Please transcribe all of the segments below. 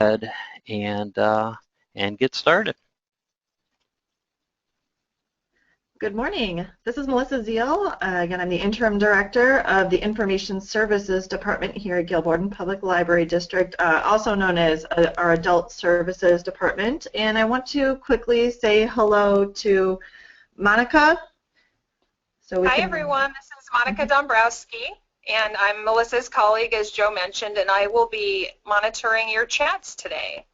ahead and get started. Good morning. This is Melissa Ziel. Again, I'm the Interim Director of the Information Services Department here at Gail Borden Public Library District, also known as our Adult Services Department. And I want to quickly say hello to Monica. Hi, everyone. This is Monica Dombrowski, and I'm Melissa's colleague, as Joe mentioned, and I will be monitoring your chats today.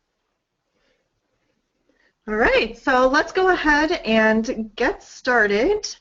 All right, so let's go ahead and get started.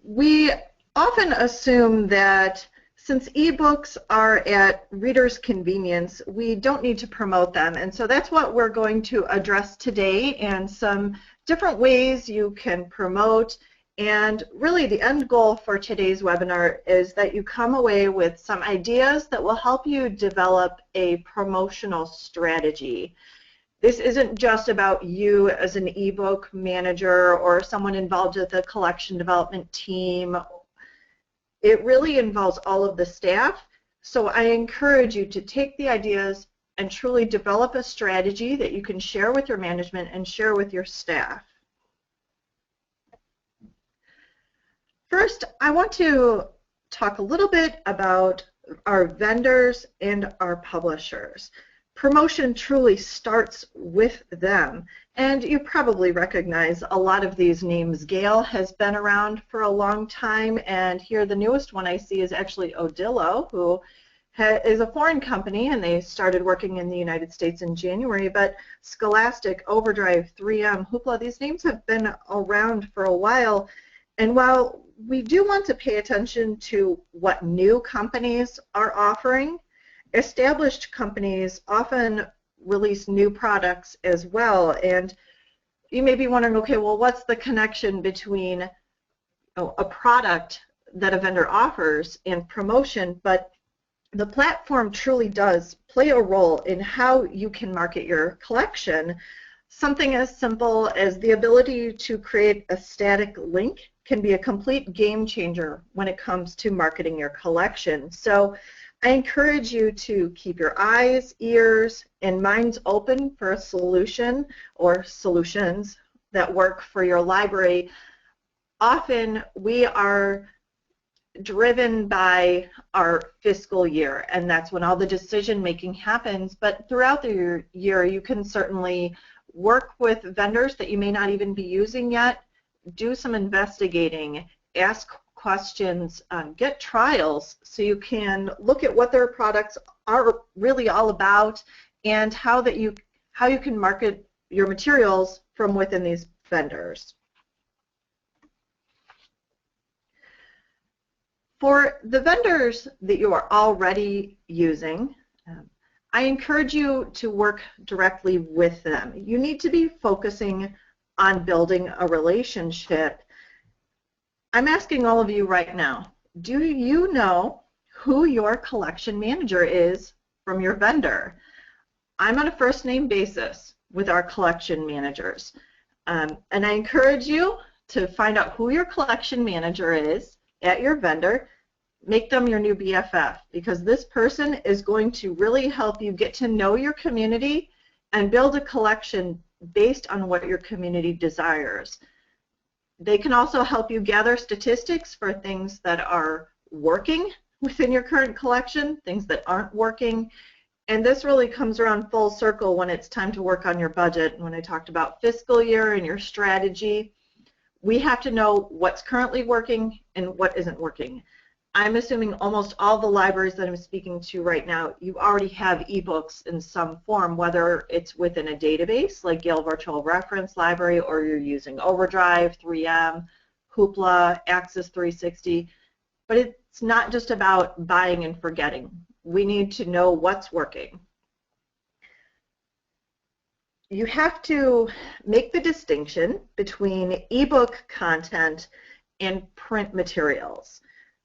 We often assume that since ebooks are at readers' convenience, we don't need to promote them, and so that's what we're going to address today, and some different ways you can promote. And really the end goal for today's webinar is that you come away with some ideas that will help you develop a promotional strategy. This isn't just about you as an ebook manager or someone involved with the collection development team. It really involves all of the staff. So I encourage you to take the ideas and truly develop a strategy that you can share with your management and share with your staff. First, I want to talk a little bit about our vendors and our publishers. Promotion truly starts with them, and you probably recognize a lot of these names. Gail has been around for a long time, and here the newest one I see is actually Odillo, who is a foreign company, and they started working in the United States in January, but Scholastic, Overdrive, 3M, Hoopla, these names have been around for a while. And while we do want to pay attention to what new companies are offering, established companies often release new products as well. And you may be wondering, okay, well, what's the connection between a product that a vendor offers and promotion? But the platform truly does play a role in how you can market your collection. Something as simple as the ability to create a static link can be a complete game changer when it comes to marketing your collection. So I encourage you to keep your eyes, ears, and minds open for a solution or solutions that work for your library. Often we are driven by our fiscal year, and that's when all the decision making happens, but throughout the year you can certainly work with vendors that you may not even be using yet, do some investigating, ask questions, get trials so you can look at what their products are really all about and how you can market your materials from within these vendors. For the vendors that you are already using, I encourage you to work directly with them. You need to be focusing on building a relationship. I'm asking all of you right now, do you know who your collection manager is from your vendor? I'm on a first name basis with our collection managers. And I encourage you to find out who your collection manager is at your vendor. Make them your new BFF, because this person is going to really help you get to know your community and build a collection based on what your community desires. They can also help you gather statistics for things that are working within your current collection, things that aren't working, and this really comes around full circle when it's time to work on your budget. When I talked about fiscal year and your strategy, we have to know what's currently working and what isn't working. I'm assuming almost all the libraries that I'm speaking to right now, you already have ebooks in some form, whether it's within a database like Gail Virtual Reference Library, or you're using Overdrive, 3M, Hoopla, Access 360. But it's not just about buying and forgetting. We need to know what's working. You have to make the distinction between ebook content and print materials.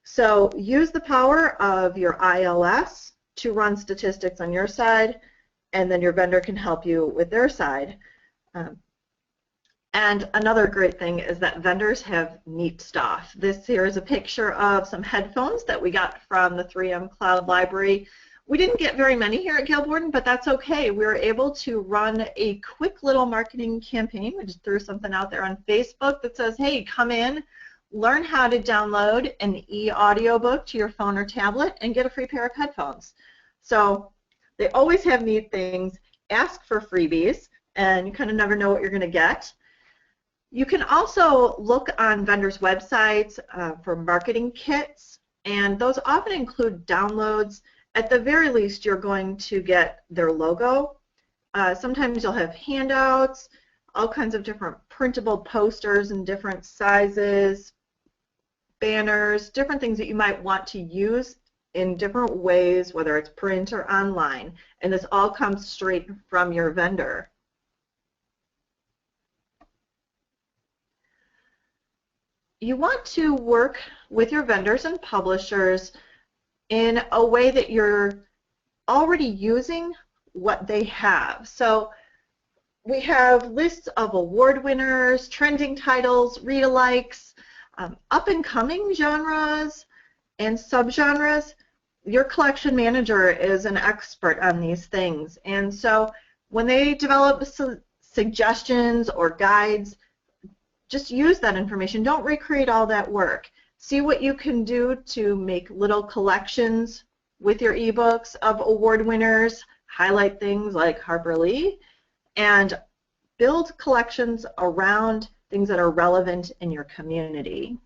So use the power of your ILS to run statistics on your side, and then your vendor can help you with their side. And another great thing is that vendors have neat stuff. This here is a picture of some headphones that we got from the 3M Cloud Library. We didn't get very many here at Gail Borden, but that's okay. We were able to run a quick little marketing campaign. We just threw something out there on Facebook that says, hey, come in, learn how to download an e-audiobook to your phone or tablet and get a free pair of headphones. So they always have neat things. Ask for freebies, and you kind of never know what you're going to get. You can also look on vendors' websites for marketing kits, and those often include downloads. At the very least, you're going to get their logo. Sometimes you'll have handouts, all kinds of different printable posters in different sizes, banners, different things that you might want to use in different ways, whether it's print or online, and this all comes straight from your vendor. You want to work with your vendors and publishers in a way that you're already using what they have. So we have lists of award winners, trending titles, read-alikes, up-and-coming genres and subgenres. Your collection manager is an expert on these things, and so when they develop suggestions or guides, just use that information. Don't recreate all that work. See what you can do to make little collections with your ebooks of award winners, highlight things like Harper Lee, and build collections around things that are relevant in your community.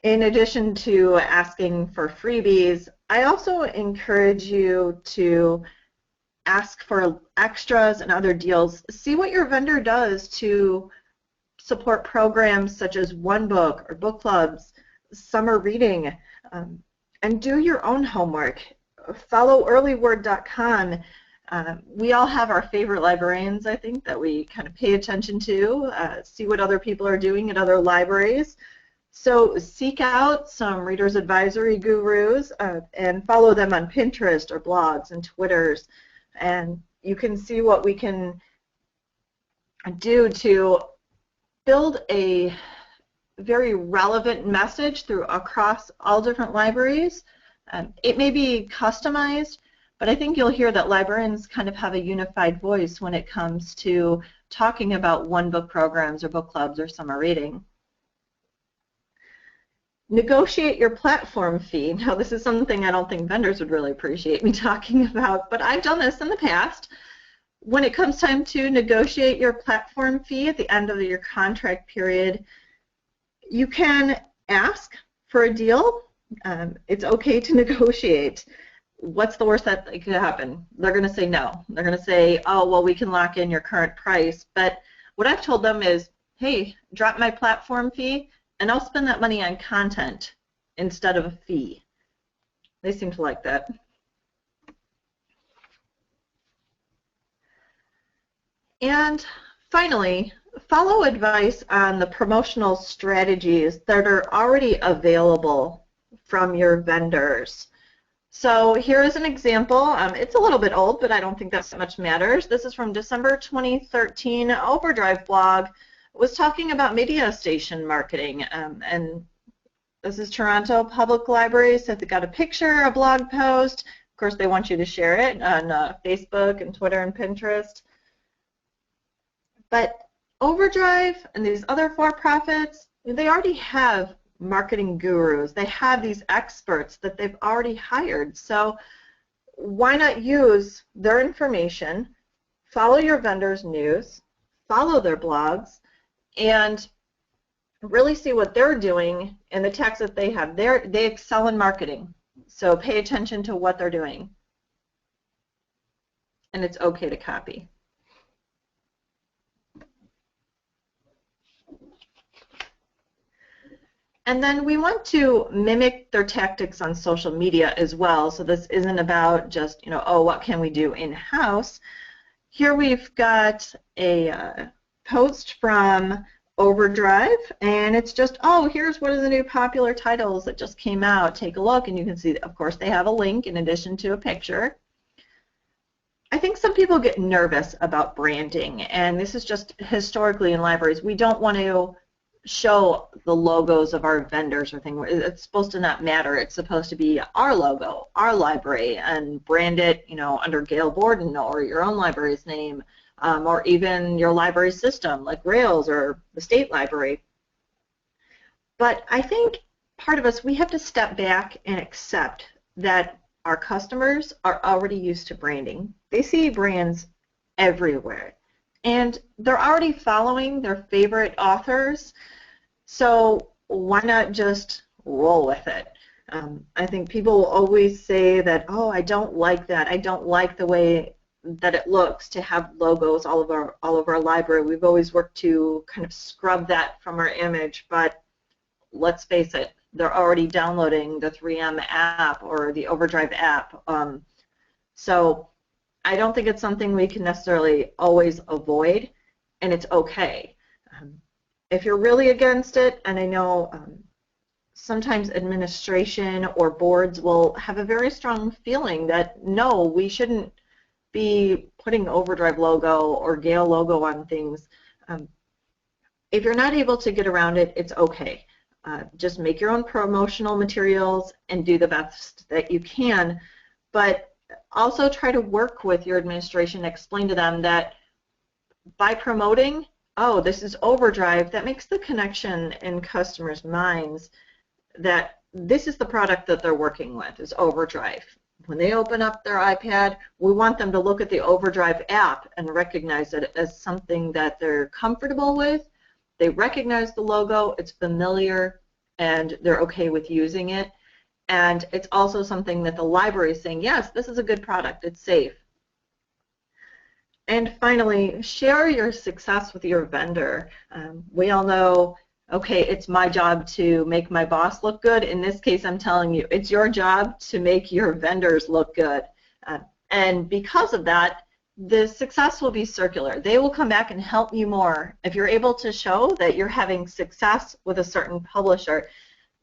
In addition to asking for freebies, I also encourage you to ask for extras and other deals. See what your vendor does to support programs such as One Book or book clubs, summer reading, and do your own homework. Follow earlyword.com. We all have our favorite librarians, I think, that we kind of pay attention to, see what other people are doing at other libraries. So seek out some readers advisory gurus and follow them on Pinterest or blogs and Twitters, and you can see what we can do to build a very relevant message across all different libraries. It may be customized, but I think you'll hear that librarians kind of have a unified voice when it comes to talking about one-book programs or book clubs or summer reading. Negotiate your platform fee. Now, this is something I don't think vendors would really appreciate me talking about, but I've done this in the past. When it comes time to negotiate your platform fee at the end of your contract period, you can ask for a deal. It's okay to negotiate. What's the worst that could happen? They're going to say no. They're going to say, oh, well, we can lock in your current price. But what I've told them is, hey, drop my platform fee, and I'll spend that money on content instead of a fee. They seem to like that. And finally, follow advice on the promotional strategies that are already available from your vendors. So here is an example. It's a little bit old, but I don't think that much matters. This is from December 2013. Overdrive blog was talking about media station marketing, and this is Toronto Public Library, so they got a picture, a blog post. Of course, they want you to share it on Facebook and Twitter and Pinterest. But Overdrive and these other for-profits, they already have marketing gurus. They have these experts that they've already hired. So why not use their information, follow your vendors' news, follow their blogs, and really see what they're doing in the text that they have. They excel in marketing, so pay attention to what they're doing. And it's okay to copy. And then we want to mimic their tactics on social media as well. So this isn't about just, oh, what can we do in-house? Here we've got a post from Overdrive, and it's just, oh, here's one of the new popular titles that just came out. Take a look, and you can see, of course, they have a link in addition to a picture. I think some people get nervous about branding, and this is just historically in libraries. We don't want to show the logos of our vendors or things. It's supposed to not matter. It's supposed to be our logo, our library, and brand it, you know, under Gail Borden or your own library's name, or even your library system like Rails or the state library. But I think part of us, we have to step back and accept that our customers are already used to branding. They see brands everywhere, and they're already following their favorite authors, so why not just roll with it? I think people will always say that, oh, I don't like that. I don't like the way that it looks to have logos all over our library. We've always worked to kind of scrub that from our image, but let's face it, they're already downloading the 3M app or the Overdrive app. So I don't think it's something we can necessarily always avoid, and it's okay. If you're really against it, and I know sometimes administration or boards will have a very strong feeling that, no, we shouldn't be putting Overdrive logo or Gail logo on things. If you're not able to get around it, it's okay. Just make your own promotional materials and do the best that you can, but also try to work with your administration, explain to them that by promoting, oh, this is Overdrive, that makes the connection in customers' minds that this is the product that they're working with, is Overdrive. When they open up their iPad, we want them to look at the Overdrive app and recognize it as something that they're comfortable with. They recognize the logo, it's familiar, and they're okay with using it. And it's also something that the library is saying, yes, this is a good product, it's safe. And finally, share your success with your vendor. We all know, okay, it's my job to make my boss look good. In this case, I'm telling you, it's your job to make your vendors look good. And because of that, the success will be circular. They will come back and help you more. If you're able to show that you're having success with a certain publisher,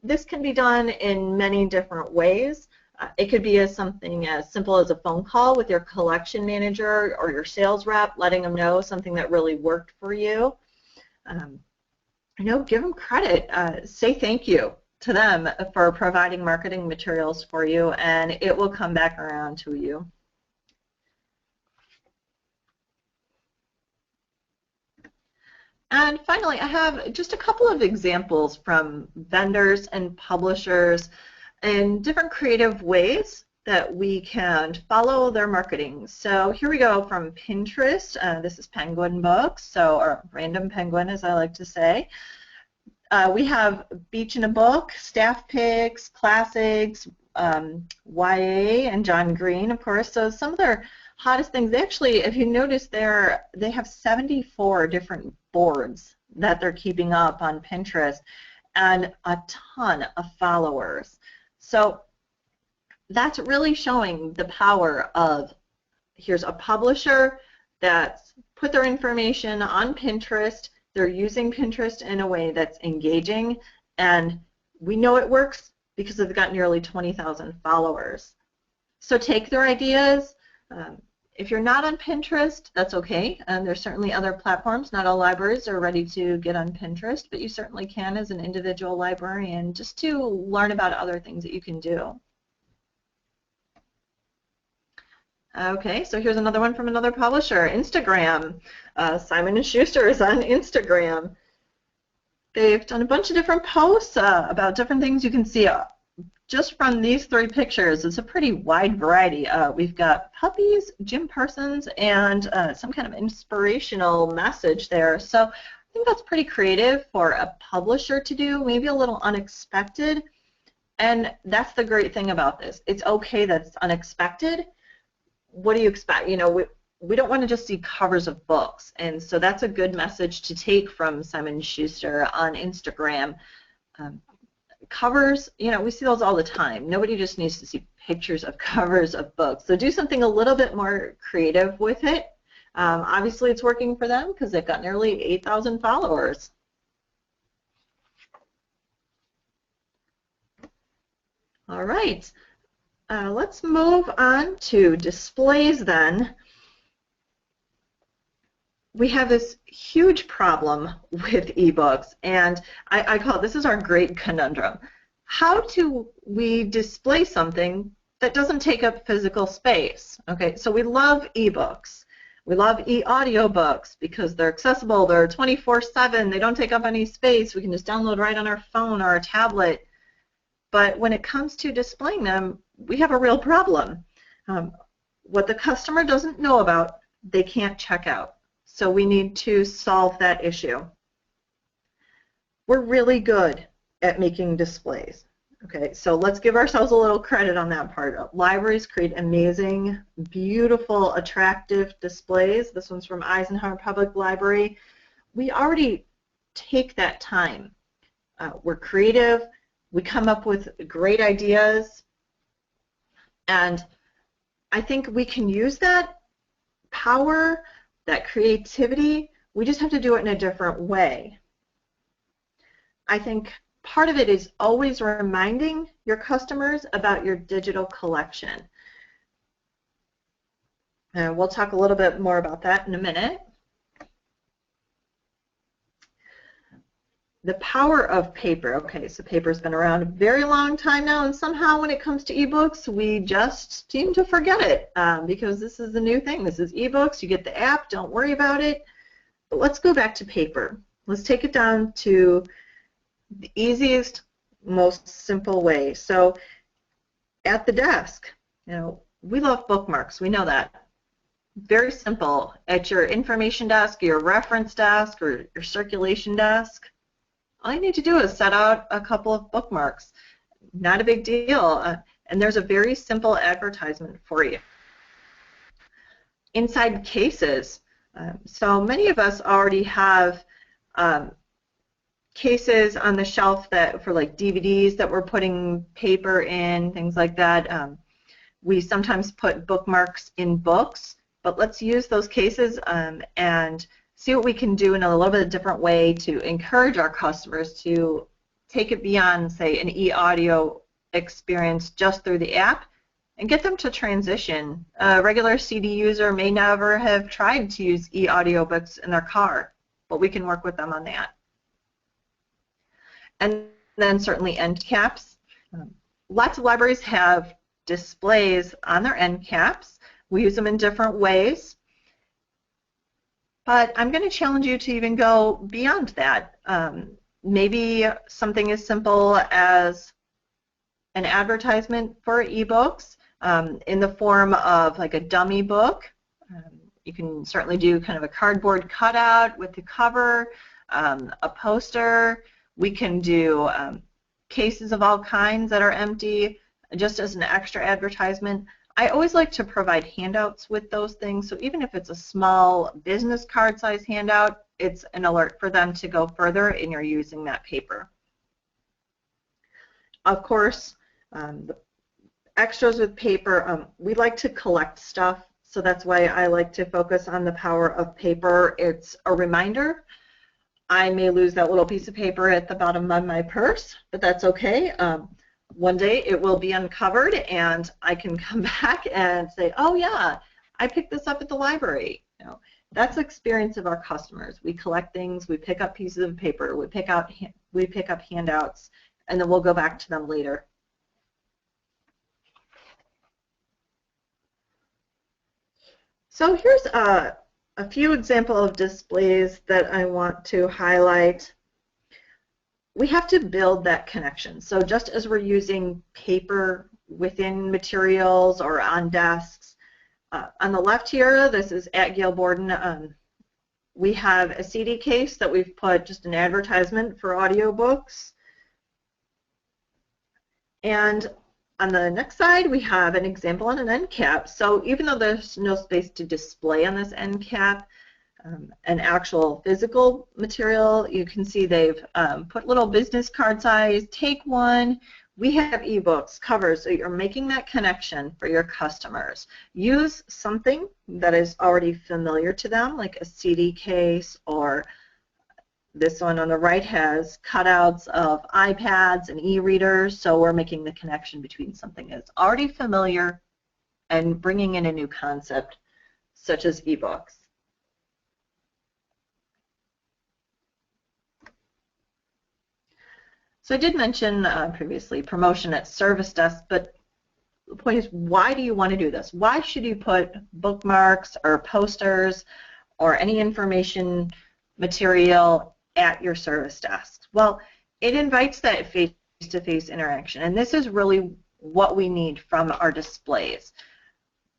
this can be done in many different ways. It could be something as simple as a phone call with your collection manager or your sales rep, letting them know something that really worked for you. You know, give them credit. Say thank you to them for providing marketing materials for you, and it will come back around to you. And finally, I have just a couple of examples from vendors and publishers in different creative ways that we can follow their marketing. So here we go from Pinterest. This is Penguin Books, or Random Penguin, as I like to say. We have Beach in a Book, Staff Picks, Classics, YA, and John Green, of course. So some of their hottest things, actually, if you notice there, they have 74 different boards that they're keeping up on Pinterest and a ton of followers. So that's really showing the power of, here's a publisher that's put their information on Pinterest, they're using Pinterest in a way that's engaging, and we know it works because they've got nearly 20,000 followers. So take their ideas. If you're not on Pinterest, that's okay. There's certainly other platforms. Not all libraries are ready to get on Pinterest, but you certainly can as an individual librarian just to learn about other things that you can do. Okay, so here's another one from another publisher, Instagram. Simon & Schuster is on Instagram. They've done a bunch of different posts about different things you can see. Just from these three pictures, it's a pretty wide variety. We've got puppies, Jim Parsons, and some kind of inspirational message there. So I think that's pretty creative for a publisher to do, maybe a little unexpected. And that's the great thing about this. It's okay that it's unexpected. What do you expect? You know, we don't want to just see covers of books. And so that's a good message to take from Simon & Schuster on Instagram. Covers, you know, we see those all the time. Nobody just needs to see pictures of covers of books. So do something a little bit more creative with it. Obviously, it's working for them because they've got nearly 8,000 followers. All right, let's move on to displays then. we have this huge problem with ebooks, and I call it, this is our great conundrum. How do we display something that doesn't take up physical space? Okay, so we love ebooks. We love e-audiobooks because they're accessible, they're 24/7, they don't take up any space, we can just download right on our phone or our tablet. But when it comes to displaying them, we have a real problem. What the customer doesn't know about, they can't check out. So we need to solve that issue. We're really good at making displays. Okay, so let's give ourselves a little credit on that part. Libraries create amazing, beautiful, attractive displays. This one's from Eisenhower Public Library. We already take that time. We're creative. We come up with great ideas. And I think we can use that power, that creativity. We just have to do it in a different way. I think part of it is always reminding your customers about your digital collection. And we'll talk a little bit more about that in a minute. The power of paper. Okay, so paper's been around a very long time now, and somehow when it comes to ebooks, we just seem to forget it because this is the new thing. This is ebooks. You get the app. Don't worry about it. But let's go back to paper. Let's take it down to the easiest, most simple way. So at the desk, you know, we love bookmarks. We know that. Very simple. At your information desk, your reference desk, or your circulation desk, all you need to do is set out a couple of bookmarks. Not a big deal. And there's a very simple advertisement for you. Inside cases. So many of us already have cases on the shelf that for like DVDs that we're putting paper in, things like that. We sometimes put bookmarks in books, but let's use those cases and see what we can do in a little bit different way to encourage our customers to take it beyond, say, an e-audio experience just through the app and get them to transition. A regular CD user may never have tried to use e-audiobooks in their car, but we can work with them on that. And then certainly end caps. Lots of libraries have displays on their end caps. We use them in different ways. But I'm going to challenge you to even go beyond that. Maybe something as simple as an advertisement for ebooks in the form of like a dummy book. You can certainly do kind of a cardboard cutout with the cover, a poster. We can do cases of all kinds that are empty just as an extra advertisement. I always like to provide handouts with those things, so even if it's a small business card size handout, it's an alert for them to go further in your using that paper. Of course, the extras with paper, we like to collect stuff, so that's why I like to focus on the power of paper. It's a reminder. I may lose that little piece of paper at the bottom of my purse, but that's okay. One day it will be uncovered and I can come back and say, oh yeah, I picked this up at the library. You know, that's the experience of our customers. We collect things, we pick up pieces of paper, we pick up handouts, and then we'll go back to them later. So here's a few examples of displays that I want to highlight. We have to build that connection. So just as we're using paper within materials or on desks, on the left here, this is at Gail Borden. We have a CD case that we've put just an advertisement for audiobooks. And on the next side, we have an example on an end cap. So even though there's no space to display on this end cap, an actual physical material, you can see they've put little business card size, take one. We have ebooks, covers, so you're making that connection for your customers. Use something that is already familiar to them, like a CD case, or this one on the right has cutouts of iPads and e-readers, so we're making the connection between something that's already familiar and bringing in a new concept, such as ebooks. So I did mention previously promotion at service desk, but the point is, why do you want to do this? Why should you put bookmarks or posters or any information material at your service desk? Well, it invites that face-to-face interaction, and this is really what we need from our displays.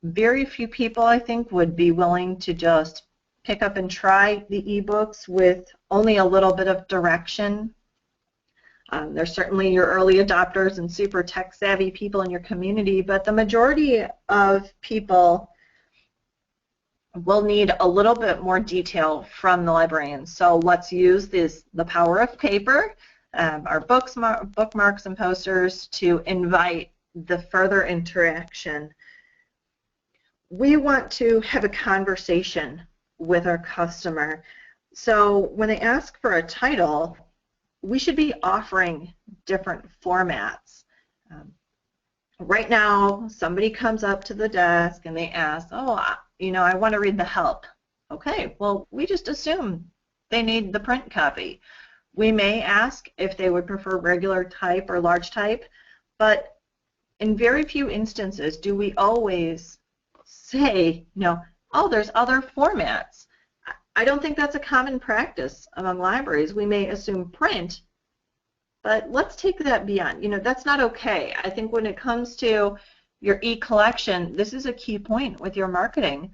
Very few people, I think, would be willing to just pick up and try the ebooks with only a little bit of direction. There's certainly your early adopters and super tech-savvy people in your community, but the majority of people will need a little bit more detail from the librarian. So what's used is the power of paper, our bookmarks and posters to invite the further interaction. We want to have a conversation with our customer. So when they ask for a title, we should be offering different formats. Right now, somebody comes up to the desk and they ask, oh, you know, I want to read the help. Okay, well, we just assume they need the print copy. We may ask if they would prefer regular type or large type, but in very few instances do we always say, you know, oh, there's other formats. I don't think that's a common practice among libraries. We may assume print, but let's take that beyond. You know, that's not okay. I think when it comes to your eCollection, this is a key point with your marketing.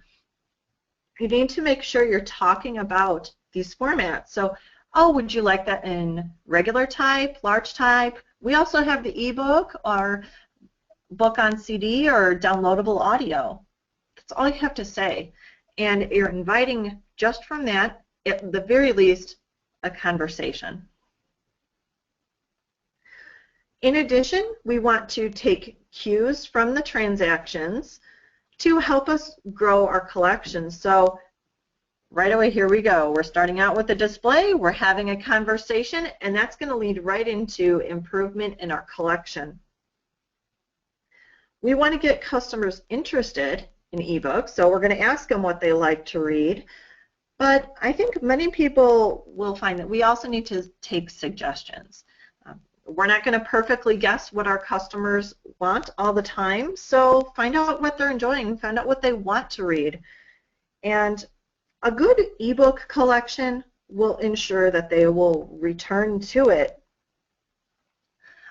You need to make sure you're talking about these formats. So, oh, would you like that in regular type, large type? We also have the ebook or book on CD or downloadable audio. That's all you have to say. And you're inviting, just from that, at the very least, a conversation. In addition, we want to take cues from the transactions to help us grow our collection. So right away, here we go. We're starting out with a display, we're having a conversation, and that's going to lead right into improvement in our collection. We want to get customers interested in ebooks, so we're going to ask them what they like to read. But I think many people will find that we also need to take suggestions. We're not going to perfectly guess what our customers want all the time, so find out what they're enjoying, find out what they want to read. And a good ebook collection will ensure that they will return to it.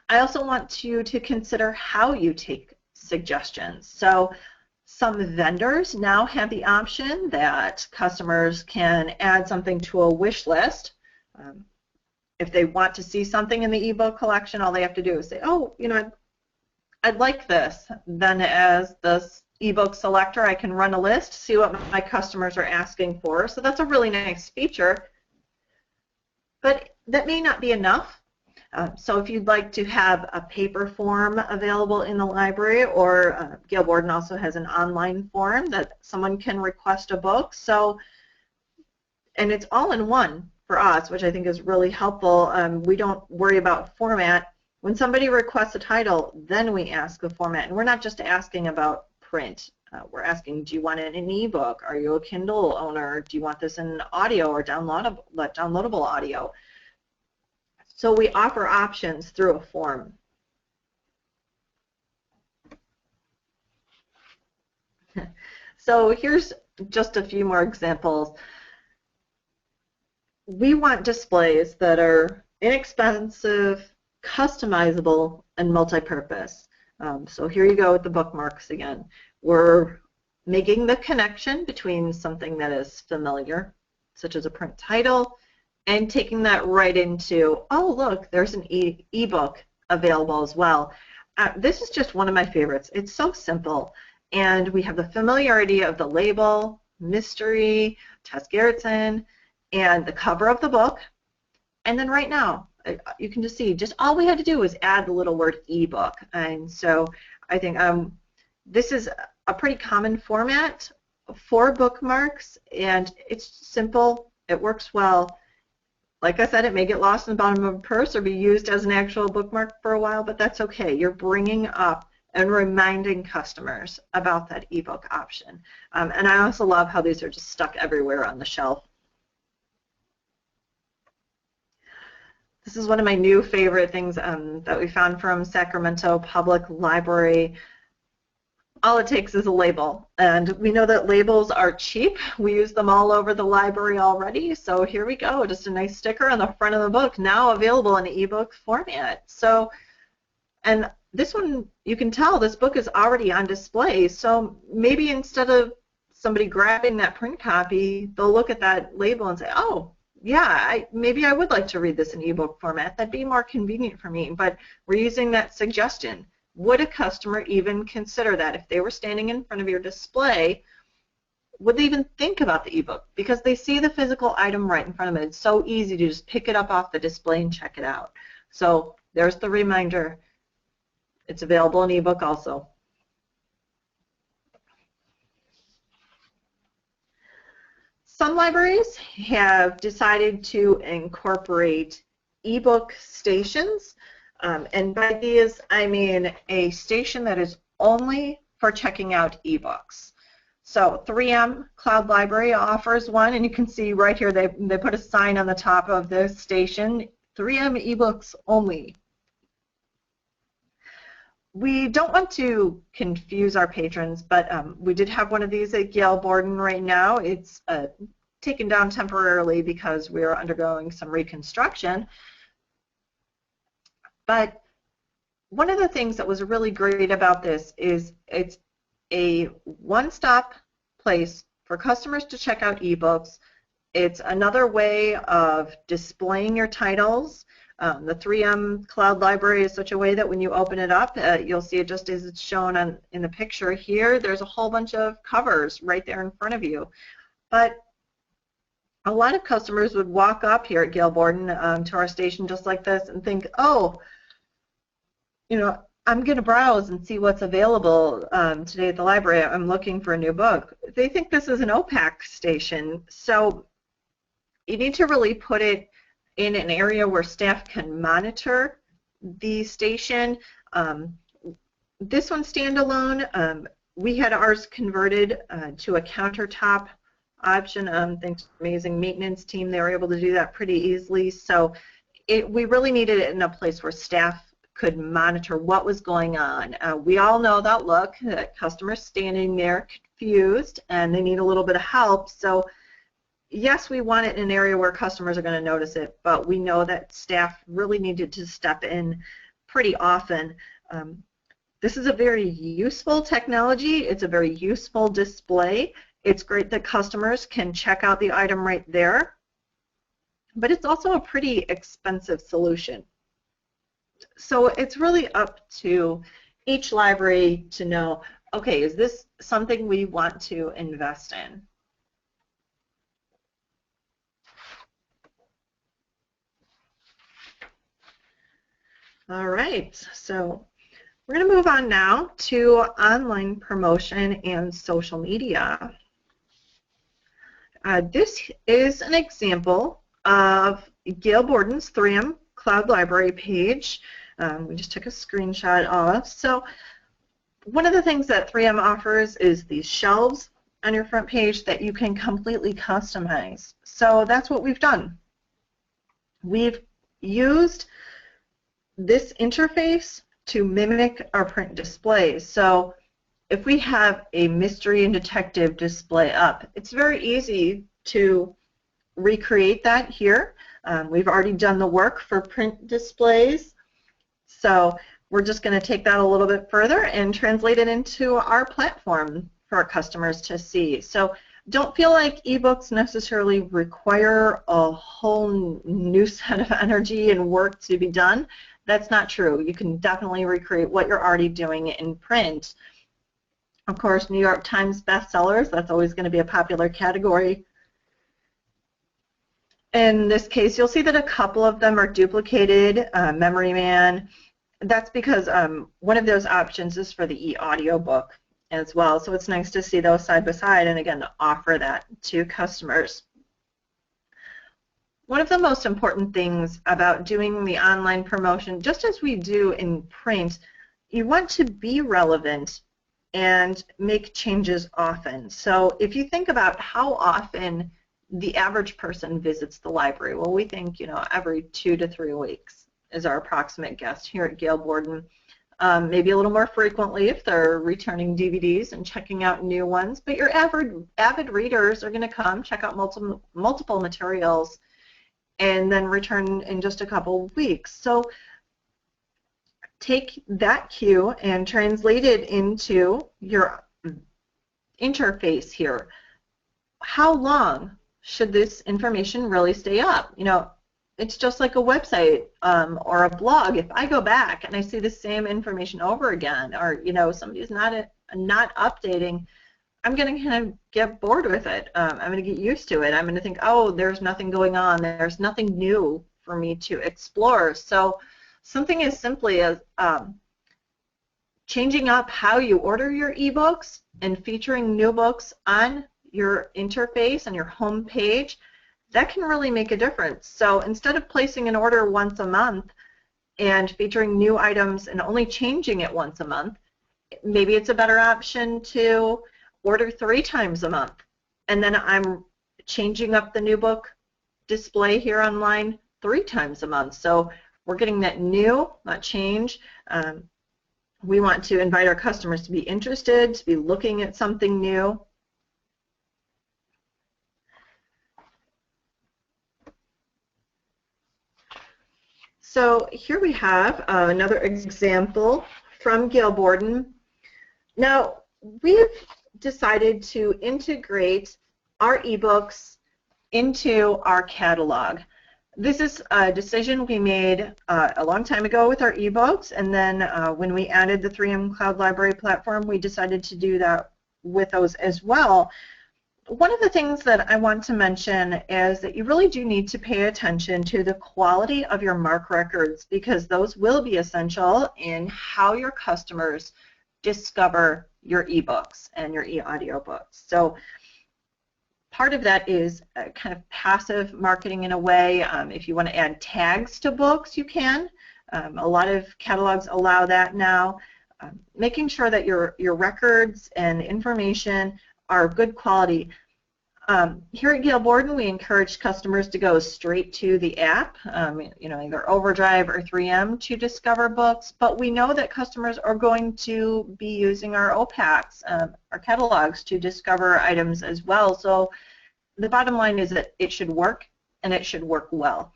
I also want you to consider how you take suggestions. So some vendors now have the option that customers can add something to a wish list. If they want to see something in the ebook collection, all they have to do is say, oh, you know, I'd like this. Then as the ebook selector, I can run a list, see what my customers are asking for. So that's a really nice feature. But that may not be enough. So if you'd like to have a paper form available in the library, or Gail Borden also has an online form that someone can request a book. So, and it's all in one for us, which I think is really helpful. We don't worry about format. When somebody requests a title, then we ask the format. And we're not just asking about print. We're asking, do you want it in an ebook? Are you a Kindle owner? Do you want this in audio or downloadable audio? So we offer options through a form. So here's just a few more examples. We want displays that are inexpensive, customizable, and multi-purpose. So here you go with the bookmarks again. We're making the connection between something that is familiar, such as a print title, and taking that right into, oh, look, there's an ebook available as well. This is just one of my favorites. It's so simple, and we have the familiarity of the label, mystery, Tess Gerritsen, and the cover of the book. And then right now, you can just see, just all we had to do was add the little word ebook. And so I think this is a pretty common format for bookmarks, and it's simple, it works well. Like I said, it may get lost in the bottom of a purse or be used as an actual bookmark for a while, but that's okay. You're bringing up and reminding customers about that ebook option. And I also love how these are just stuck everywhere on the shelf. This is one of my new favorite things that we found from Sacramento Public Library. All it takes is a label, and we know that labels are cheap. We use them all over the library already, so here we go, just a nice sticker on the front of the book, now available in ebook format. So, and this one, you can tell this book is already on display, so maybe instead of somebody grabbing that print copy, they'll look at that label and say, oh, yeah, maybe I would like to read this in ebook format. That'd be more convenient for me, but we're using that suggestion. Would a customer even consider that? If they were standing in front of your display, would they even think about the ebook? Because they see the physical item right in front of them. It's so easy to just pick it up off the display and check it out. So there's the reminder. It's available in ebook also. Some libraries have decided to incorporate ebook stations. And by these, I mean a station that is only for checking out ebooks. So 3M Cloud Library offers one, and you can see right here they put a sign on the top of this station, 3M ebooks only. We don't want to confuse our patrons, but we did have one of these at Gail, Borden right now. It's taken down temporarily because we're undergoing some reconstruction. But one of the things that was really great about this is it's a one-stop place for customers to check out ebooks. It's another way of displaying your titles. The 3M Cloud Library is such a way that when you open it up, you'll see it just as it's shown in the picture here. There's a whole bunch of covers right there in front of you. But a lot of customers would walk up here at Gail Borden to our station just like this and think, oh, you know, I'm going to browse and see what's available today at the library. I'm looking for a new book. They think this is an OPAC station, so you need to really put it in an area where staff can monitor the station. This one's standalone. We had ours converted to a countertop option. Thanks to the amazing maintenance team, they were able to do that pretty easily. So we really needed it in a place where staff could monitor what was going on. We all know that look, that customers standing there confused and they need a little bit of help. So yes, we want it in an area where customers are going to notice it, but we know that staff really needed to step in pretty often. This is a very useful technology. It's a very useful display. It's great that customers can check out the item right there, but it's also a pretty expensive solution. So it's really up to each library to know, okay, is this something we want to invest in? All right, so we're going to move on now to online promotion and social media. This is an example of Gail Borden's 3M Cloud Library page. We just took a screenshot of. So one of the things that 3M offers is these shelves on your front page that you can completely customize. So that's what we've done. We've used this interface to mimic our print displays. So if we have a mystery and detective display up, it's very easy to recreate that here. We've already done the work for print displays, so we're just going to take that a little bit further and translate it into our platform for our customers to see. So don't feel like ebooks necessarily require a whole new set of energy and work to be done. That's not true. You can definitely recreate what you're already doing in print. Of course, New York Times bestsellers, that's always going to be a popular category. In this case, you'll see that a couple of them are duplicated. Memory Man, that's because one of those options is for the e-audiobook as well, so it's nice to see those side by side and again to offer that to customers. One of the most important things about doing the online promotion, just as we do in print, you want to be relevant and make changes often. So if you think about how often the average person visits the library? Well, we think, every 2 to 3 weeks is our approximate guess here at Gail Borden. Maybe a little more frequently if they're returning DVDs and checking out new ones, but your avid readers are going to come, check out multiple materials, and then return in just a couple of weeks. So take that cue and translate it into your interface here. How long should this information really stay up? It's just like a website or a blog. If I go back and I see the same information over again, or somebody's not updating, I'm going to kind of get bored with it. I'm going to get used to it. I'm going to think, oh, there's nothing going on. There's nothing new for me to explore. So something as simply as changing up how you order your ebooks and featuring new books on your interface and your home page, that can really make a difference. So instead of placing an order once a month and featuring new items and only changing it once a month, maybe it's a better option to order 3 times a month, and then I'm changing up the new book display here online 3 times a month. So we're getting that new, not change. We want to invite our customers to be interested, to be looking at something new. So here we have another example from Gail Borden. Now, we've decided to integrate our ebooks into our catalog. This is a decision we made a long time ago with our ebooks, and then when we added the 3M Cloud Library platform, we decided to do that with those as well. One of the things that I want to mention is that you really do need to pay attention to the quality of your MARC records, because those will be essential in how your customers discover your ebooks and your e-audio books. So part of that is kind of passive marketing in a way. If you want to add tags to books, you can. A lot of catalogs allow that now. Making sure that your records and information are good quality. Here at Gail Borden, we encourage customers to go straight to the app, either Overdrive or 3M to discover books, but we know that customers are going to be using our OPACs, our catalogs, to discover items as well. So the bottom line is that it should work, and it should work well.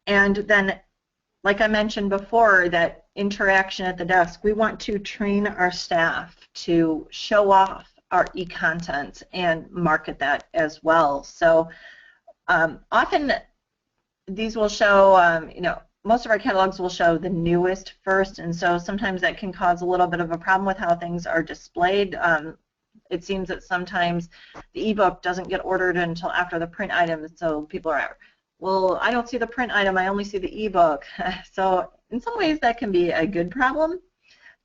And then, like I mentioned before, that interaction at the desk, we want to train our staff to show off our e-content and market that as well. So often these will show, most of our catalogs will show the newest first, and so sometimes that can cause a little bit of a problem with how things are displayed. It seems that sometimes the ebook doesn't get ordered until after the print item, so people are, well, I don't see the print item, I only see the ebook. So in some ways that can be a good problem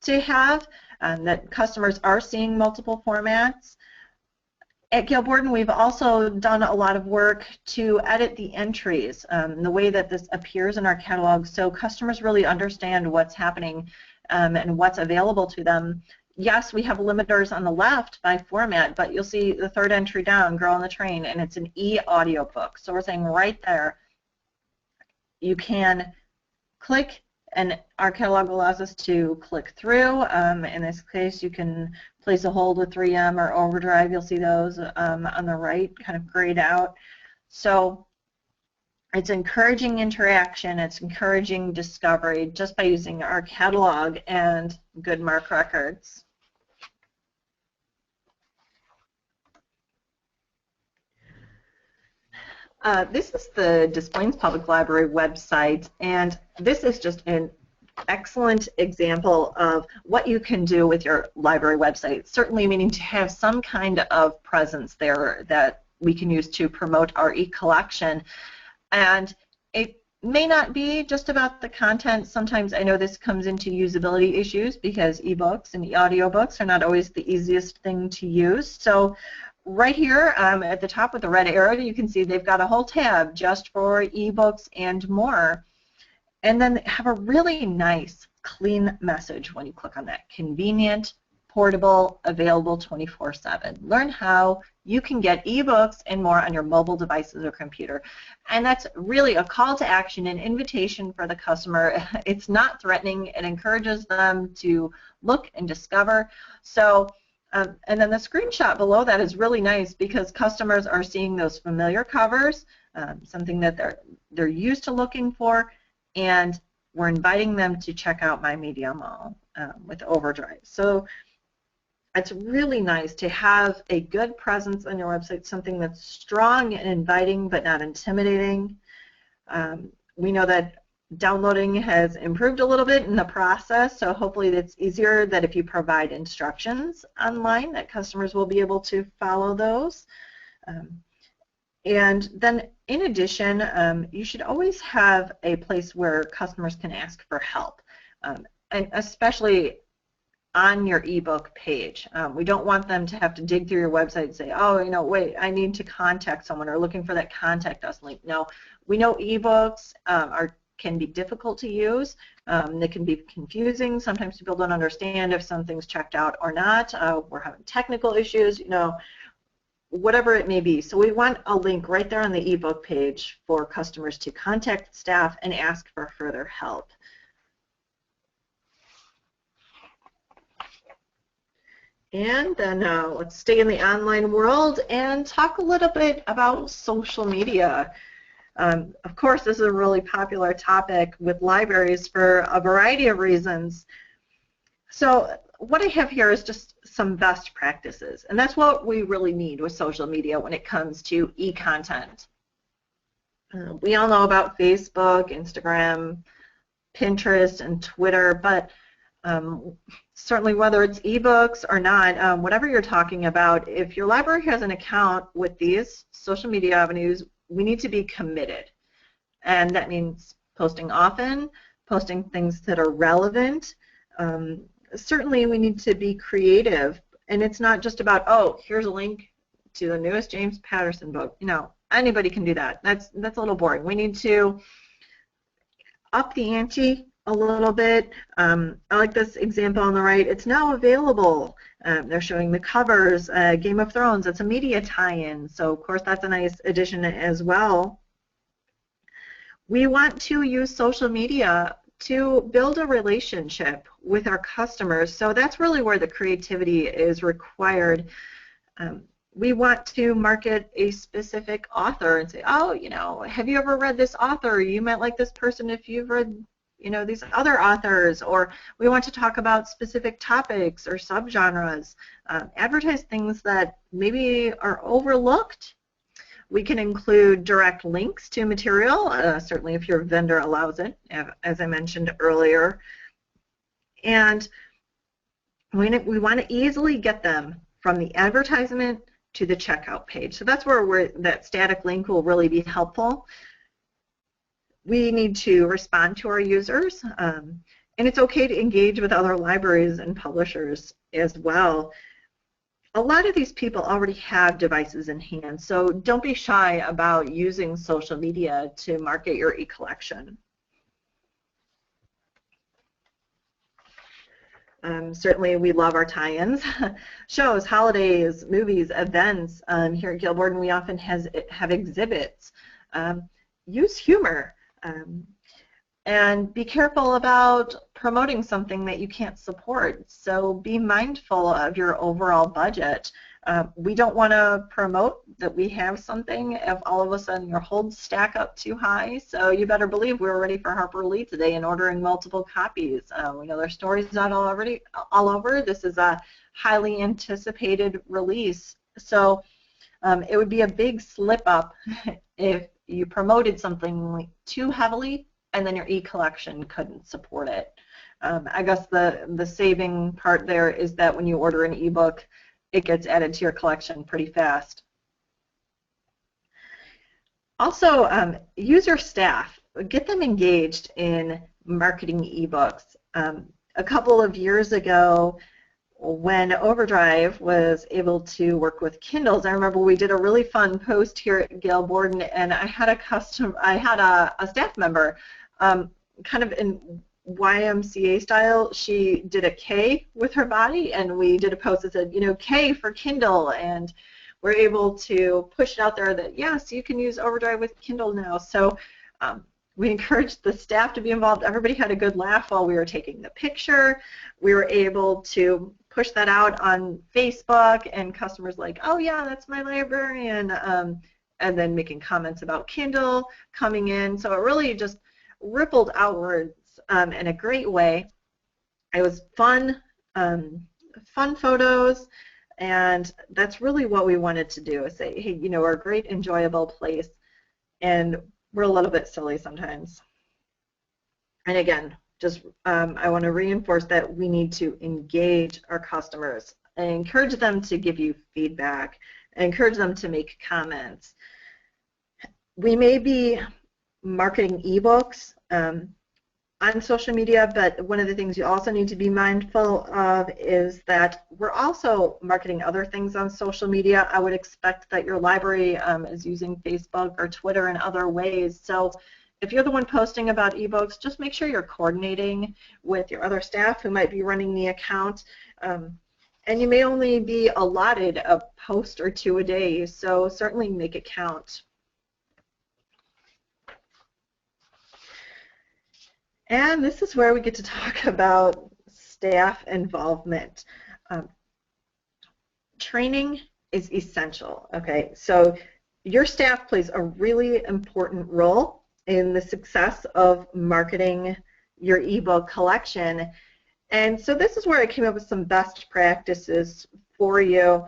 to have, that customers are seeing multiple formats. At Gail Borden, we've also done a lot of work to edit the entries, the way that this appears in our catalog, so customers really understand what's happening and what's available to them. Yes, we have limiters on the left by format, but you'll see the third entry down, Girl on the Train, and it's an e-audio book. So we're saying right there, you can click, and our catalog allows us to click through. In this case, you can place a hold with 3M or Overdrive. You'll see those on the right, kind of grayed out. So it's encouraging interaction. It's encouraging discovery just by using our catalog and good MARC records. This is the Des Plaines Public Library website, and this is just an excellent example of what you can do with your library website, certainly meaning to have some kind of presence there that we can use to promote our eCollection. And it may not be just about the content. Sometimes I know this comes into usability issues because ebooks and audiobooks are not always the easiest thing to use. So right here at the top with the red arrow, you can see they've got a whole tab just for ebooks and more. And then have a really nice, clean message when you click on that. Convenient, portable, available 24/7. Learn how you can get ebooks and more on your mobile devices or computer. And that's really a call to action, an invitation for the customer. It's not threatening. It encourages them to look and discover. So, and then the screenshot below that is really nice because customers are seeing those familiar covers, something that they're used to looking for, and we're inviting them to check out My Media Mall with Overdrive. So it's really nice to have a good presence on your website, something that's strong and inviting but not intimidating. We know that downloading has improved a little bit in the process, so hopefully it's easier that if you provide instructions online that customers will be able to follow those. And then in addition, you should always have a place where customers can ask for help, and especially on your ebook page. We don't want them to have to dig through your website and say, oh, you know, wait, I need to contact someone, or looking for that contact us link. No, we know ebooks can be difficult to use. They can be confusing. Sometimes people don't understand if something's checked out or not. We're having technical issues, you know, whatever it may be. So we want a link right there on the ebook page for customers to contact staff and ask for further help. And then let's stay in the online world and talk a little bit about social media. Of course, this is a really popular topic with libraries for a variety of reasons. So what I have here is just some best practices, and that's what we really need with social media when it comes to e-content. We all know about Facebook, Instagram, Pinterest, and Twitter, but certainly whether it's ebooks or not, whatever you're talking about, if your library has an account with these social media avenues, we need to be committed. And that means posting often, posting things that are relevant. Certainly we need to be creative, and it's not just about, oh, here's a link to the newest James Patterson book. You know, anybody can do that. That's a little boring. We need to up the ante a little bit. I like this example on the right. It's now available. They're showing the covers. Game of Thrones, it's a media tie-in, so of course that's a nice addition as well. We want to use social media to build a relationship with our customers, so that's really where the creativity is required. We want to market a specific author and say, oh, you know, have you ever read this author? You might like this person if you've read, you know, these other authors. Or we want to talk about specific topics or subgenres, advertise things that maybe are overlooked. We can include direct links to material, certainly if your vendor allows it, as I mentioned earlier. And we want to easily get them from the advertisement to the checkout page. So that's where that static link will really be helpful. We need to respond to our users, and it's okay to engage with other libraries and publishers as well. A lot of these people already have devices in hand, so don't be shy about using social media to market your eCollection. Certainly we love our tie-ins. Shows, holidays, movies, events. Here at Gail Borden we often have exhibits. Use humor. And be careful about promoting something that you can't support. So be mindful of your overall budget. We don't want to promote that we have something if all of a sudden your holds stack up too high. So you better believe we're ready for Harper Lee today and ordering multiple copies. We know there's stories out already all over. This is a highly anticipated release. So it would be a big slip up if you promoted something too heavily and then your eCollection couldn't support it. I guess the saving part there is that when you order an ebook, it gets added to your collection pretty fast. Also, use your staff. Get them engaged in marketing ebooks. A couple of years ago, when Overdrive was able to work with Kindles, I remember we did a really fun post here at Gail Borden, and I had a staff member kind of YMCA style, she did a K with her body, and we did a post that said, you know, K for Kindle, and we're able to push it out there that, yes, you can use Overdrive with Kindle now. So we encouraged the staff to be involved. Everybody had a good laugh while we were taking the picture. We were able to push that out on Facebook, and customers like, oh yeah, that's my librarian, and then making comments about Kindle coming in. So it really just rippled outwards in a great way. It was fun, fun photos, and that's really what we wanted to do, is say, hey, you know, we're a great, enjoyable place, and we're a little bit silly sometimes. And again, just I want to reinforce that we need to engage our customers and encourage them to give you feedback, and encourage them to make comments. We may be marketing ebooks on social media, but one of the things you also need to be mindful of is that we're also marketing other things on social media. I would expect that your library is using Facebook or Twitter in other ways. So if you're the one posting about ebooks, just make sure you're coordinating with your other staff who might be running the account. And you may only be allotted a post or two a day, so certainly make it count. And this is where we get to talk about staff involvement. Training is essential, okay? So your staff plays a really important role in the success of marketing your ebook collection. And so this is where I came up with some best practices for you.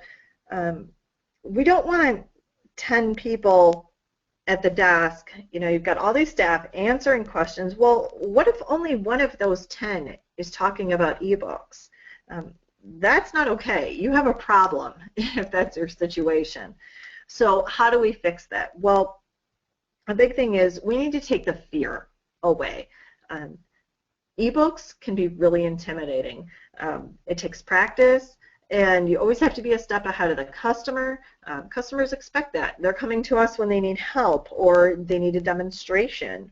We don't want 10 people at the desk, you know, you've got all these staff answering questions. Well, what if only one of those 10 is talking about ebooks? That's not okay. You have a problem if that's your situation. So how do we fix that? Well, a big thing is we need to take the fear away. Ebooks can be really intimidating. It takes practice, and you always have to be a step ahead of the customer. Customers expect that. They're coming to us when they need help or they need a demonstration.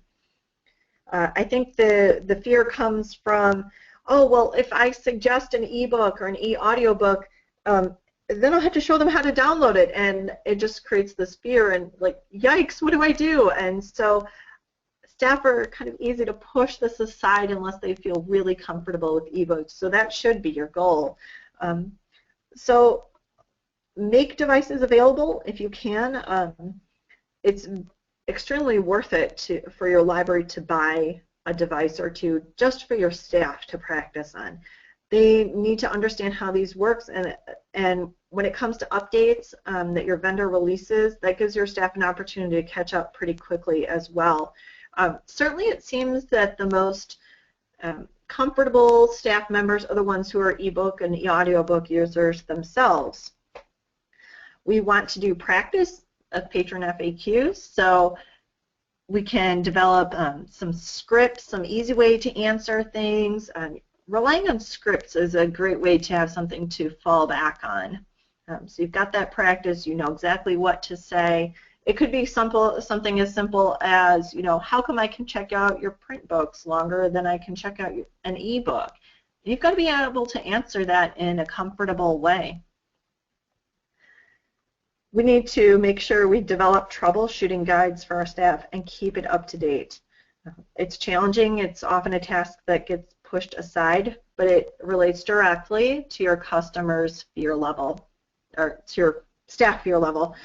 I think the fear comes from, oh, well, if I suggest an ebook or an e-audiobook, then I'll have to show them how to download it, and it just creates this fear and like, yikes, what do I do? And so staff are kind of easy to push this aside unless they feel really comfortable with ebooks. So that should be your goal. So make devices available if you can. It's extremely worth it for your library to buy a device or two just for your staff to practice on. They need to understand how these works, and when it comes to updates that your vendor releases, that gives your staff an opportunity to catch up pretty quickly as well. Certainly it seems that the most comfortable staff members are the ones who are ebook and e-audiobook users themselves. We want to do practice of patron FAQs, so we can develop some scripts, some easy way to answer things. Relying on scripts is a great way to have something to fall back on. So you've got that practice, you know exactly what to say. It could be something as simple as, you know, how come I can check out your print books longer than I can check out an ebook? You've got to be able to answer that in a comfortable way. We need to make sure we develop troubleshooting guides for our staff and keep it up to date. It's challenging. It's often a task that gets pushed aside, but it relates directly to your customer's fear level, or to your staff fear level.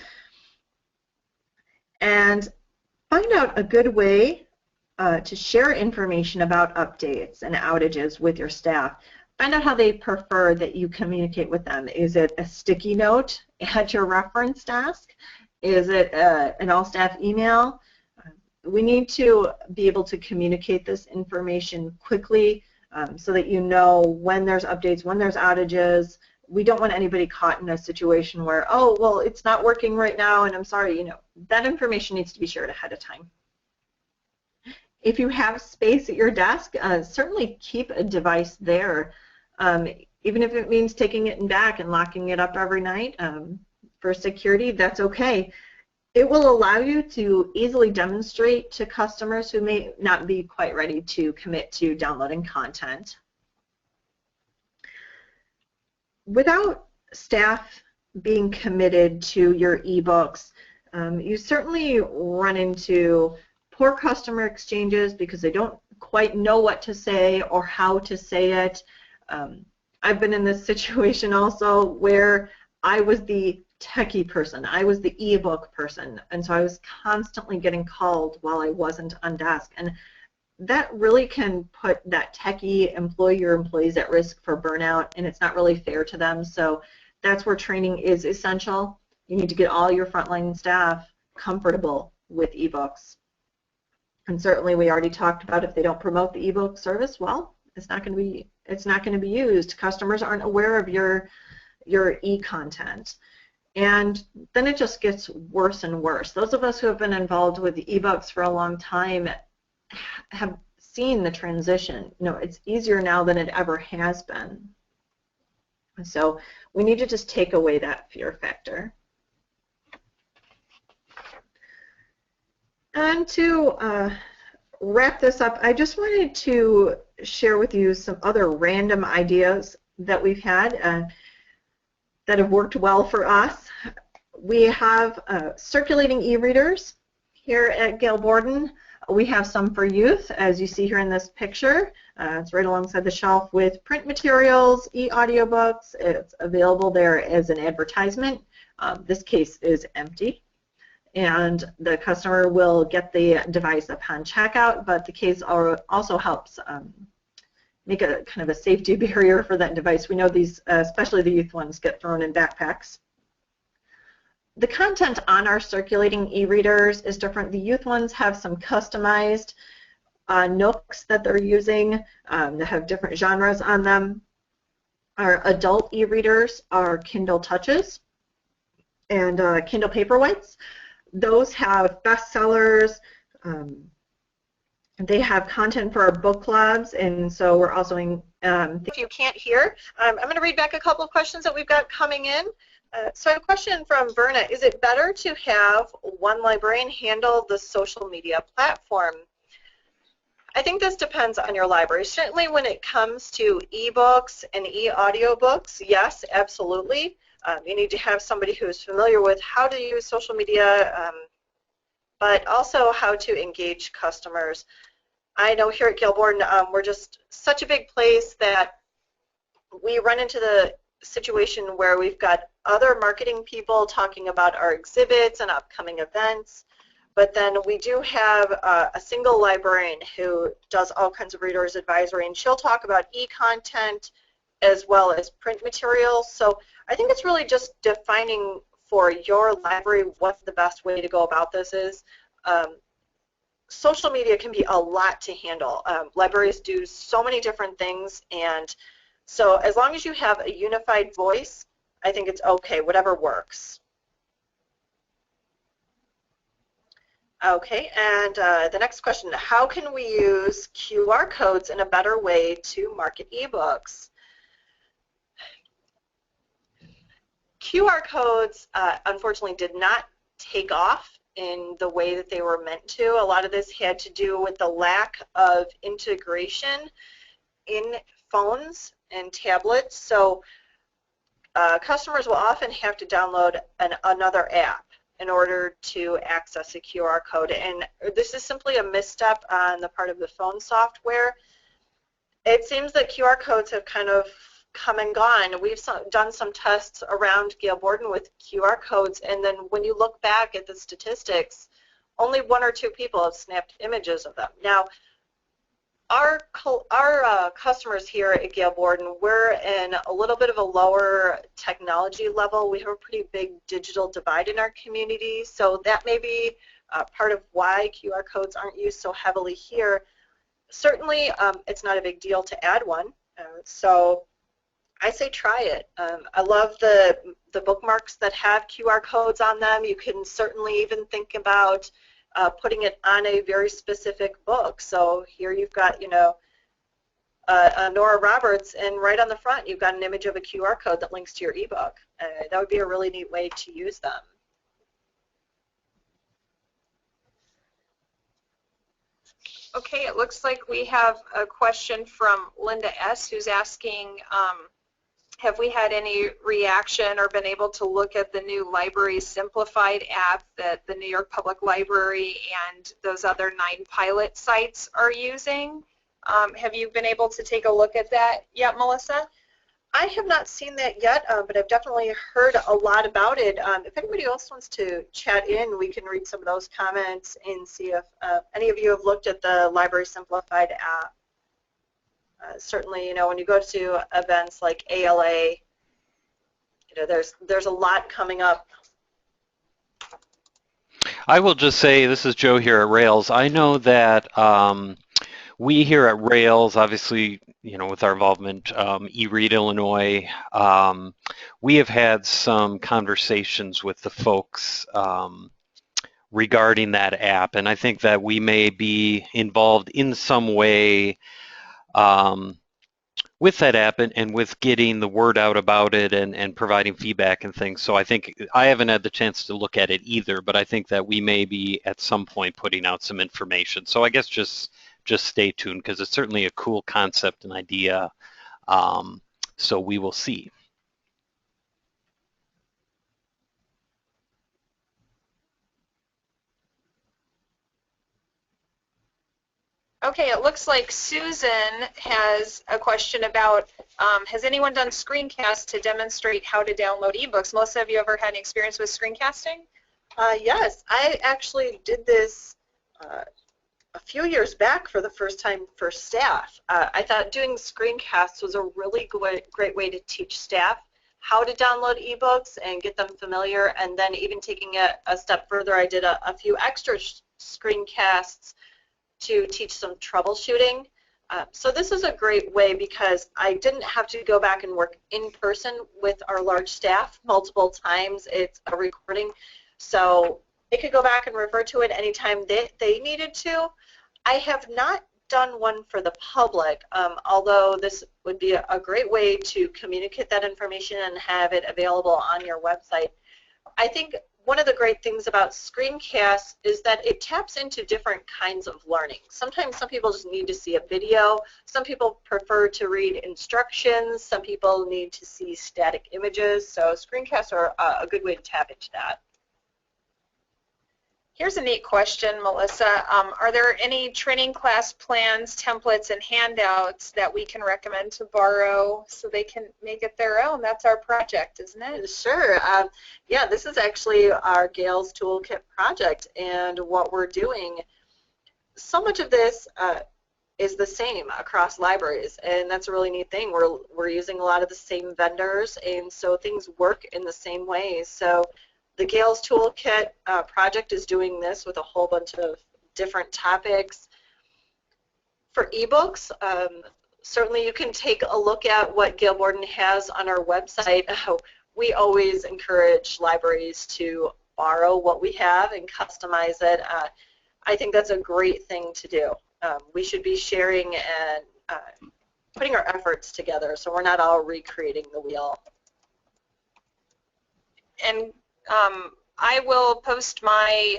And find out a good way to share information about updates and outages with your staff. Find out how they prefer that you communicate with them. Is it a sticky note at your reference desk? Is it an all-staff email? We need to be able to communicate this information quickly so that you know when there's updates, when there's outages. We don't want anybody caught in a situation where, oh, well, it's not working right now and I'm sorry, you know, that information needs to be shared ahead of time. If you have space at your desk, certainly keep a device there, even if it means taking it back and locking it up every night for security, that's okay. It will allow you to easily demonstrate to customers who may not be quite ready to commit to downloading content. Without staff being committed to your ebooks, you certainly run into poor customer exchanges because they don't quite know what to say or how to say it. I've been in this situation also where I was the techie person, I was the ebook person, and so I was constantly getting called while I wasn't on desk, and that really can put that techie employee or employees at risk for burnout, and it's not really fair to them. So that's where training is essential. You need to get all your frontline staff comfortable with ebooks. And certainly we already talked about if they don't promote the ebook service, well, it's not going to be used. Customers aren't aware of your e-content. And then it just gets worse and worse. Those of us who have been involved with ebooks for a long time have seen the transition. You know, it's easier now than it ever has been. So we need to just take away that fear factor. And to wrap this up, I just wanted to share with you some other random ideas that we've had that have worked well for us. We have circulating e-readers here at Gail Borden. We have some for youth, as you see here in this picture. It's right alongside the shelf with print materials, e-audiobooks. It's available there as an advertisement. This case is empty, and the customer will get the device upon checkout, but the case also helps make a kind of a safety barrier for that device. We know these, especially the youth ones, get thrown in backpacks. The content on our circulating e-readers is different. The youth ones have some customized nooks that they're using that have different genres on them. Our adult e-readers are Kindle Touches and Kindle Paperwhites. Those have bestsellers. They have content for our book clubs, and so we're also in. If you can't hear, I'm going to read back a couple of questions that we've got coming in. So I have a question from Verna. Is it better to have one librarian handle the social media platform? I think this depends on your library. Certainly when it comes to ebooks and e-audiobooks, yes, absolutely. You need to have somebody who is familiar with how to use social media, but also how to engage customers. I know here at Gail Borden, we're just such a big place that we run into the situation where we've got other marketing people talking about our exhibits and upcoming events, but then we do have a single librarian who does all kinds of readers advisory, and she'll talk about e-content as well as print materials. So I think it's really just defining for your library what the best way to go about this is. Social media can be a lot to handle. Libraries do so many different things, and so as long as you have a unified voice, I think it's okay, whatever works. Okay, and the next question, how can we use QR codes in a better way to market ebooks? QR codes, unfortunately, did not take off in the way that they were meant to. A lot of this had to do with the lack of integration in phones and tablets. So customers will often have to download another app in order to access a QR code. And this is simply a misstep on the part of the phone software. It seems that QR codes have kind of come and gone. We've done some tests around Gail Borden with QR codes, and then when you look back at the statistics, only 1 or 2 people have snapped images of them. Now, our customers here at Gail Borden, we're in a little bit of a lower technology level. We have a pretty big digital divide in our community, so that may be part of why QR codes aren't used so heavily here. Certainly, it's not a big deal to add one, so I say try it. I love the bookmarks that have QR codes on them. You can certainly even think about putting it on a very specific book. So here you've got, you know, Nora Roberts, and right on the front you've got an image of a QR code that links to your ebook. That would be a really neat way to use them. Okay, it looks like we have a question from Linda S. who's asking, have we had any reaction or been able to look at the new Library Simplified app that the New York Public Library and those other 9 pilot sites are using? Have you been able to take a look at that yet, Melissa? I have not seen that yet, but I've definitely heard a lot about it. If anybody else wants to chat in, we can read some of those comments and see if any of you have looked at the Library Simplified app. Certainly, you know, when you go to events like ALA, you know, there's a lot coming up. I will just say, this is Joe here at Rails. I know that we here at Rails, obviously, you know, with our involvement, eRead Illinois, we have had some conversations with the folks regarding that app, and I think that we may be involved in some way with that app and with getting the word out about it and providing feedback and things. So I think I haven't had the chance to look at it either, but I think that we may be at some point putting out some information. So I guess just stay tuned, because it's certainly a cool concept and idea. So we will see. Okay, it looks like Susan has a question about, has anyone done screencasts to demonstrate how to download ebooks? Melissa, have you ever had any experience with screencasting? Yes, I actually did this a few years back for the first time for staff. I thought doing screencasts was a really great way to teach staff how to download ebooks and get them familiar, and then even taking it a step further, I did a few extra screencasts to teach some troubleshooting. So this is a great way because I didn't have to go back and work in person with our large staff multiple times. It's a recording, so they could go back and refer to it anytime they needed to. I have not done one for the public, although this would be a great way to communicate that information and have it available on your website. I think one of the great things about screencasts is that it taps into different kinds of learning. Sometimes some people just need to see a video, some people prefer to read instructions, some people need to see static images, so screencasts are a good way to tap into that. Here's a neat question, Melissa. Are there any training class plans, templates, and handouts that we can recommend to borrow so they can make it their own? That's our project, isn't it? Sure. Yeah, this is actually our Gail's Toolkit project, and what we're doing, so much of this is the same across libraries, and that's a really neat thing. We're using a lot of the same vendors, and so things work in the same ways. So the Gail's Toolkit project is doing this with a whole bunch of different topics. For ebooks, certainly you can take a look at what Gail Borden has on our website. We always encourage libraries to borrow what we have and customize it. I think that's a great thing to do. We should be sharing and putting our efforts together so we're not all recreating the wheel. And I will post my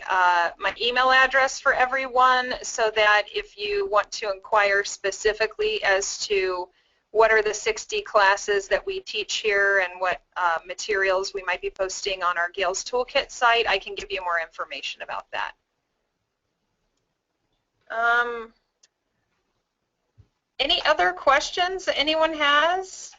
my email address for everyone so that if you want to inquire specifically as to what are the 60 classes that we teach here and what materials we might be posting on our Gail's Toolkit site, I can give you more information about that. Any other questions that anyone has?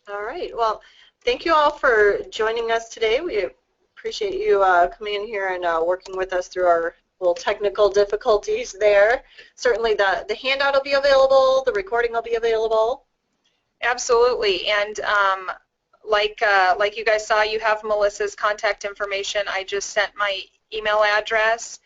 All right. Well, thank you all for joining us today. We appreciate you coming in here and working with us through our little technical difficulties there. Certainly the handout will be available, the recording will be available. Absolutely. And like you guys saw, you have Melissa's contact information. I just sent my email address.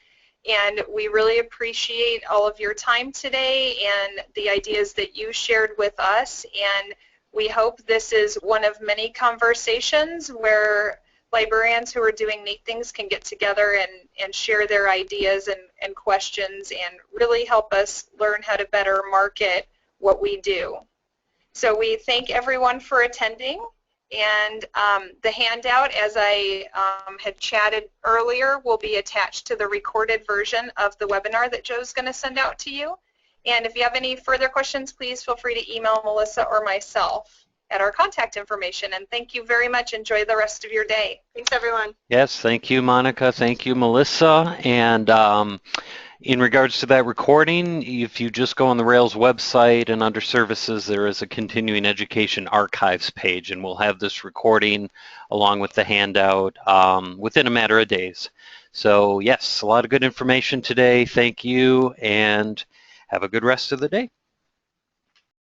And we really appreciate all of your time today and the ideas that you shared with us. And we hope this is one of many conversations where librarians who are doing neat things can get together and share their ideas and questions and really help us learn how to better market what we do. So we thank everyone for attending, And the handout, as I had chatted earlier, will be attached to the recorded version of the webinar that Joe's going to send out to you. And if you have any further questions, please feel free to email Melissa or myself at our contact information. And thank you very much. Enjoy the rest of your day. Thanks, everyone. Yes, thank you, Monica. Thank you, Melissa. And in regards to that recording, if you just go on the Rails website and under services, there is a continuing education archives page, and we'll have this recording along with the handout within a matter of days. So yes, a lot of good information today. Thank you, and have a good rest of the day.